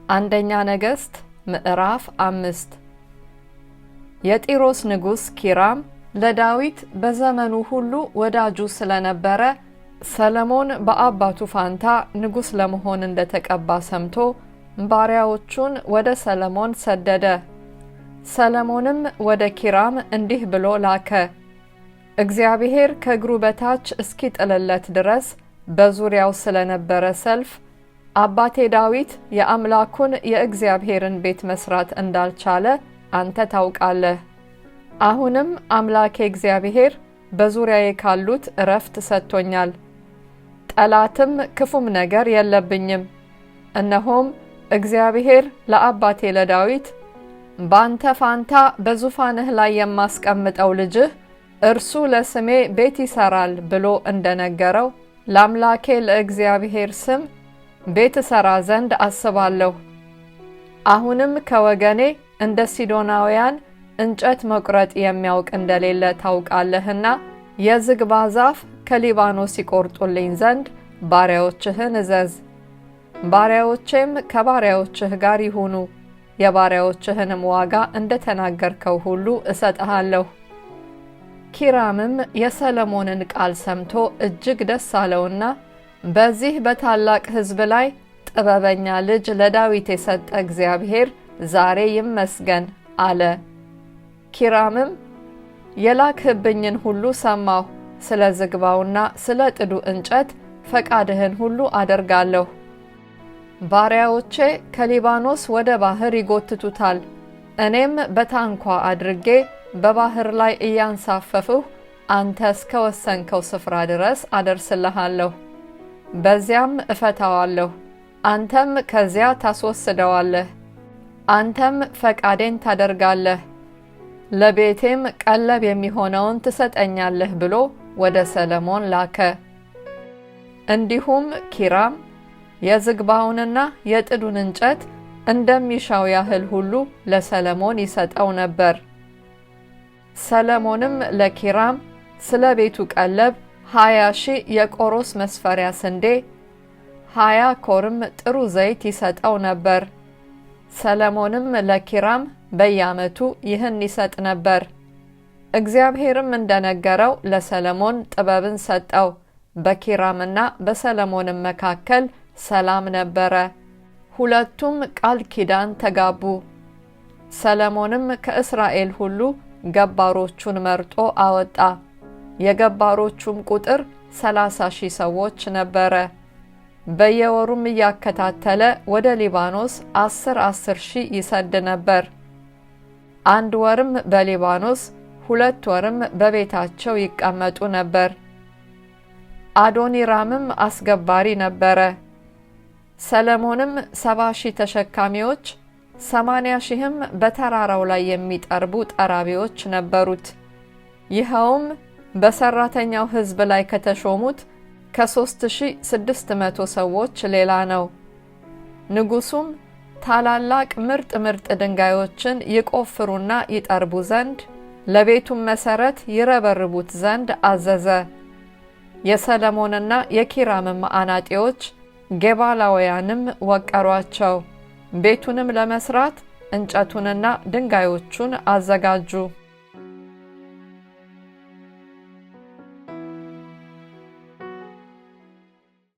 አንደኛ ነገሥት ምዕራፍ 5 የጢሮስ ንጉስ ኪራም ለዳዊት በዘመኑ ሁሉ ወዳጁ ስለነበረ ሰለሞን በአባቱ ፋንታ ንጉስ ለመሆን እንደተቀባ ሰምቶ ባሪያዎቹን ወደ ሰለሞን ሰደደ። ሰለሞንም ወደ ኪራም እንዲህ ብሎ ላከ። እግዚአብሔር ከእግሩ በታች እስኪጥልለት ድረስ በዙሪያው ስለነበረ ሰልፍ አባቴ ዳዊት የአምላኩን የእግዚአብሔርን ቤት መስራት እንዳልቻለ አንተ ታውቃለህ። አሁንም አምላኬ እግዚአብሔር በዙሪያዬ ካሉት እረፍት ሰጥቶኛል፣ ጠላትም ክፉም ነገር የለብኝም። እነሆም እግዚአብሔር ለአባቴ ለዳዊት ባንተ ፋንታ በዙፋንህ ላይ የማስቀምጠው ልጅህ እርሱ ለስሜ ቤት ይሰራል ብሎ እንደነገረው ለአምላኬ ለእግዚአብሔር ስም ቤት ሰራ ዘንድ አስባለሁ። አሁንም ከወገኔ እንደ ሲዶናውያን እንጨት መቁረጥ የሚያውቅ እንደሌለ ታውቃለህና የዝግባ ዛፍ ከሊባኖስ ይቆርጡልኝ ዘንድ ባሪያዎችህን እዘዝ። ባሪያዎቼም ከባሪያዎችህ ጋር ይሁኑ፣ የባሪያዎችህንም ዋጋ እንደተናገርከው ሁሉ እሰጥሃለሁ። ኪራምም የሰለሞንን ቃል ሰምቶ እጅግ ደስ አለውና በዚህ በታላቅ ሕዝብ ላይ ጥበበኛ ልጅ ለዳዊት የሰጠ እግዚአብሔር ዛሬ ይመስገን አለ። ኪራምም የላክህብኝን ሁሉ ሰማሁ፣ ስለ ዝግባውና ስለ ጥዱ እንጨት ፈቃድህን ሁሉ አደርጋለሁ። ባሪያዎቼ ከሊባኖስ ወደ ባህር ይጎትቱታል፣ እኔም በታንኳ አድርጌ በባህር ላይ እያንሳፈፍሁ አንተ እስከ ወሰንከው ስፍራ ድረስ አደርስልሃለሁ። በዚያም እፈታዋለሁ፣ አንተም ከዚያ ታስወስደዋለህ። አንተም ፈቃዴን ታደርጋለህ፣ ለቤቴም ቀለብ የሚሆነውን ትሰጠኛለህ ብሎ ወደ ሰለሞን ላከ። እንዲሁም ኪራም የዝግባውንና የጥዱን እንጨት እንደሚሻው ያህል ሁሉ ለሰለሞን ይሰጠው ነበር። ሰለሞንም ለኪራም ስለ ቤቱ ቀለብ 20,000 የቆሮስ መስፈሪያ ስንዴ 20 ኮርም ጥሩ ዘይት ይሰጠው ነበር። ሰለሞንም ለኪራም በየዓመቱ ይህን ይሰጥ ነበር። እግዚአብሔርም እንደነገረው ለሰለሞን ጥበብን ሰጠው። በኪራምና በሰለሞንም መካከል ሰላም ነበረ፣ ሁለቱም ቃል ኪዳን ተጋቡ። ሰለሞንም ከእስራኤል ሁሉ ገባሮቹን መርጦ አወጣ። የገባሮቹም ቁጥር 30,000 ሰዎች ነበረ። በየወሩም እያከታተለ ወደ ሊባኖስ 10,000 ይሰድ ነበር። 1 ወርም በሊባኖስ 2 ወርም በቤታቸው ይቀመጡ ነበር። አዶኒራምም አስገባሪ ነበረ። ሰለሞንም 70,000 ተሸካሚዎች 80,000ም በተራራው ላይ የሚጠርቡ ጠራቢዎች ነበሩት። ይኸውም በሰራተኛው ሕዝብ ላይ ከተሾሙት ከ3,600 ሰዎች ሌላ ነው። ንጉሱም ታላላቅ ምርጥ ድንጋዮችን ይቆፍሩና ይጠርቡ ዘንድ ለቤቱም መሰረት ይረበርቡት ዘንድ አዘዘ። የሰለሞንና የኪራምም አናጢዎች ጌባላውያንም ወቀሯቸው። ቤቱንም ለመስራት እንጨቱንና ድንጋዮቹን አዘጋጁ።